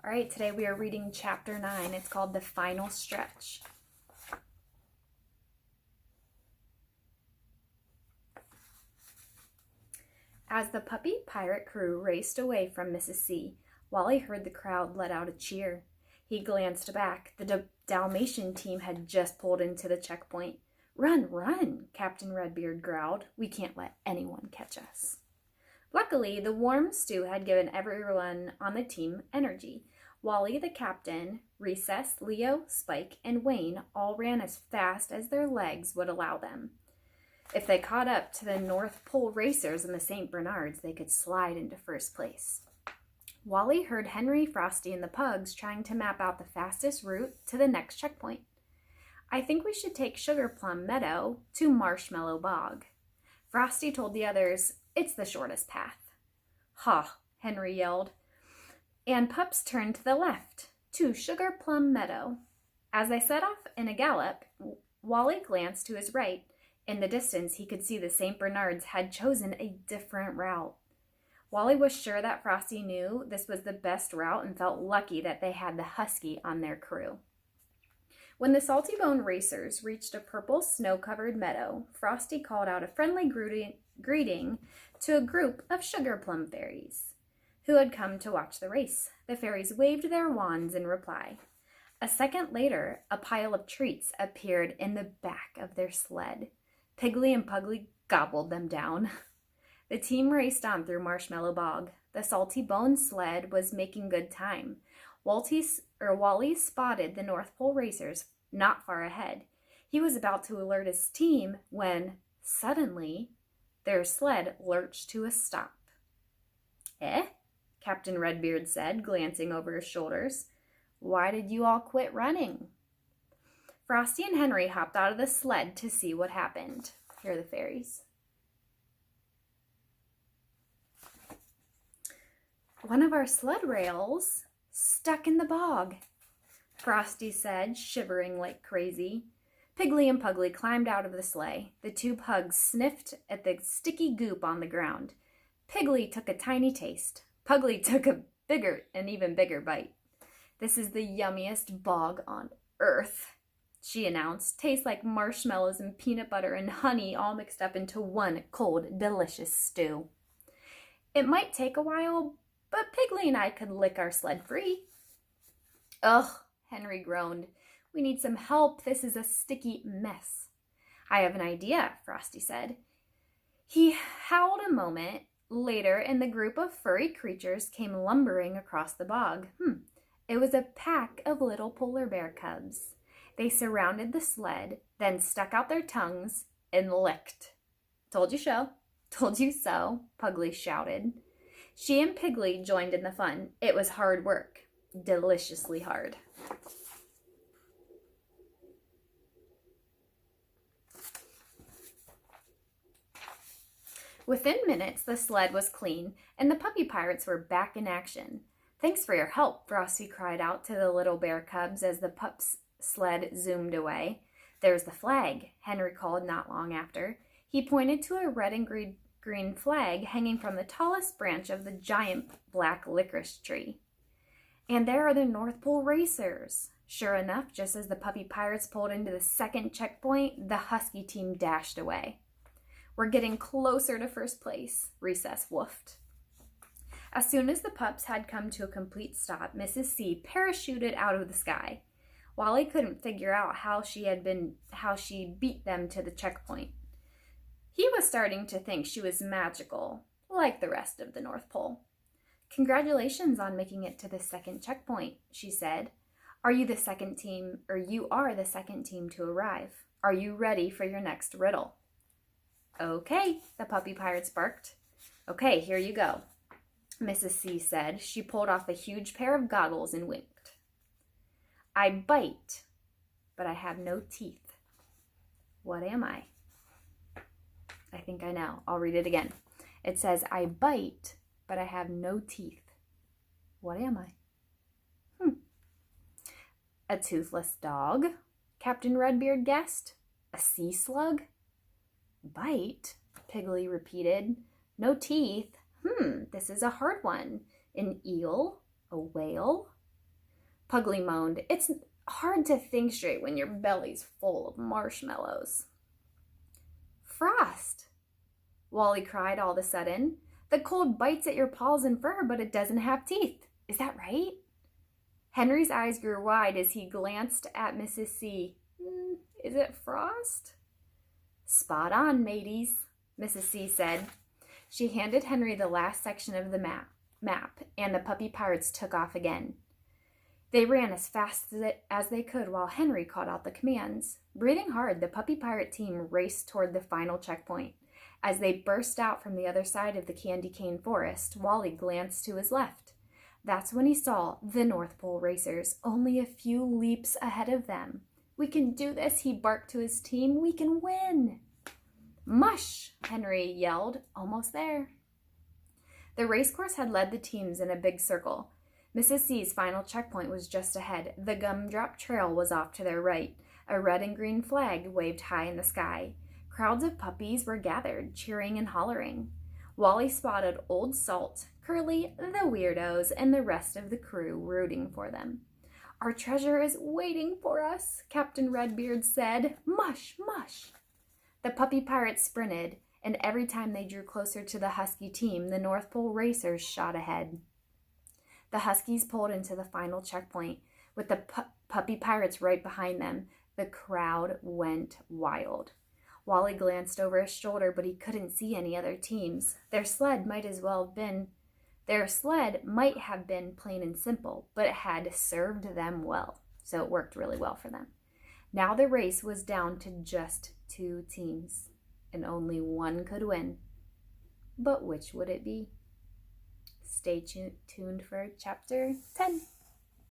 All right, today we are reading chapter 9. It's called The Final Stretch. As the puppy pirate crew raced away from Mrs. C, Wally heard the crowd let out a cheer. He glanced back. The Dalmatian team had just pulled into the checkpoint. "Run, run," Captain Redbeard growled. "We can't let anyone catch us." Luckily, the warm stew had given everyone on the team energy. Wally, the captain, Recess, Leo, Spike, and Wayne all ran as fast as their legs would allow them. If they caught up to the North Pole racers in the St. Bernards, they could slide into first place. Wally heard Henry, Frosty, and the pugs trying to map out the fastest route to the next checkpoint. "I think we should take Sugar Plum Meadow to Marshmallow Bog." Frosty told the others, "It's the shortest path." "Ha!" Henry yelled. And pups turned to the left, to Sugar Plum Meadow. As they set off in a gallop, Wally glanced to his right. In the distance, he could see the St. Bernards had chosen a different route. Wally was sure that Frosty knew this was the best route and felt lucky that they had the Husky on their crew. When the Salty Bone racers reached a purple snow-covered meadow, Frosty called out a friendly greeting to a group of Sugar Plum fairies who had come to watch the race. The fairies waved their wands in reply. A second later, a pile of treats appeared in the back of their sled. Piggly and Pugly gobbled them down. The team raced on through Marshmallow Bog. The Salty Bone sled was making good time. Wally spotted the North Pole racers not far ahead. He was about to alert his team when, suddenly, their sled lurched to a stop. "Eh?" Captain Redbeard said, glancing over his shoulders. "Why did you all quit running?" Frosty and Henry hopped out of the sled to see what happened. Here are the fairies. "One of our sled rails stuck in the bog," Frosty said, shivering like crazy. Piggly and Pugly climbed out of the sleigh. The two pugs sniffed at the sticky goop on the ground. Piggly took a tiny taste. Pugly took an even bigger bite. "This is the yummiest bog on earth," she announced. "Tastes like marshmallows and peanut butter and honey all mixed up into one cold, delicious stew. It might take a while, but Piggly and I could lick our sled free." "Ugh," Henry groaned. "We need some help. This is a sticky mess." "I have an idea," Frosty said. He howled a moment later, and the group of furry creatures came lumbering across the bog. It was a pack of little polar bear cubs. They surrounded the sled, then stuck out their tongues and licked. "Told you so, told you so," Pugly shouted. She and Piggly joined in the fun. It was hard work, deliciously hard. Within minutes, the sled was clean, and the puppy pirates were back in action. "Thanks for your help," Frosty cried out to the little bear cubs as the pup's sled zoomed away. "There's the flag," Henry called not long after. He pointed to a red and green flag hanging from the tallest branch of the giant black licorice tree. "And there are the North Pole racers." Sure enough, just as the puppy pirates pulled into the second checkpoint, the Husky team dashed away. "We're getting closer to first place," Recess woofed. As soon as the pups had come to a complete stop, Mrs. C parachuted out of the sky. Wally couldn't figure out how she beat them to the checkpoint. He was starting to think she was magical, like the rest of the North Pole. "Congratulations on making it to the second checkpoint," she said. You are the second team to arrive. Are you ready for your next riddle?" "Okay," the puppy pirates barked. "Okay, here you go," Mrs. C said. She pulled off a huge pair of goggles and winked. "I bite, but I have no teeth. What am I?" I think I know. I'll read it again. It says, "I bite, but I have no teeth. What am I?" "A toothless dog," Captain Redbeard guessed. "A sea slug?" "Bite," Piggly repeated. "No teeth. This is a hard one. An eel? A whale? Pugly moaned. It's hard to think straight when your belly's full of marshmallows. Frost, Wally cried all of a sudden. The cold bites at your paws and fur, but it doesn't have teeth. Is that right? Henry's eyes grew wide as he glanced at Mrs. C. Is it frost? Spot on, mateys, Mrs. C said. She handed Henry the last section of the map, and the puppy pirates took off again. They ran as fast as they could while Henry called out the commands. Breathing hard, the puppy pirate team raced toward the final checkpoint. As they burst out from the other side of the candy cane forest, Wally glanced to his left. That's when he saw the North Pole racers, only a few leaps ahead of them. We can do this, he barked to his team. We can win. Mush, Henry yelled. Almost there. The racecourse had led the teams in a big circle. Mrs. C's final checkpoint was just ahead. The Gumdrop Trail was off to their right. A red and green flag waved high in the sky. Crowds of puppies were gathered, cheering and hollering. Wally spotted Old Salt, Curly, the weirdos, and the rest of the crew rooting for them. Our treasure is waiting for us, Captain Redbeard said. Mush, mush. The puppy pirates sprinted, and every time they drew closer to the Husky team, the North Pole racers shot ahead. The Huskies pulled into the final checkpoint, with the puppy pirates right behind them. The crowd went wild. Wally glanced over his shoulder, but he couldn't see any other teams. Their sled might have been plain and simple, but it had served them well, so it worked really well for them. Now the race was down to just 2 teams, and only one could win. But which would it be? Stay tuned for Chapter 10.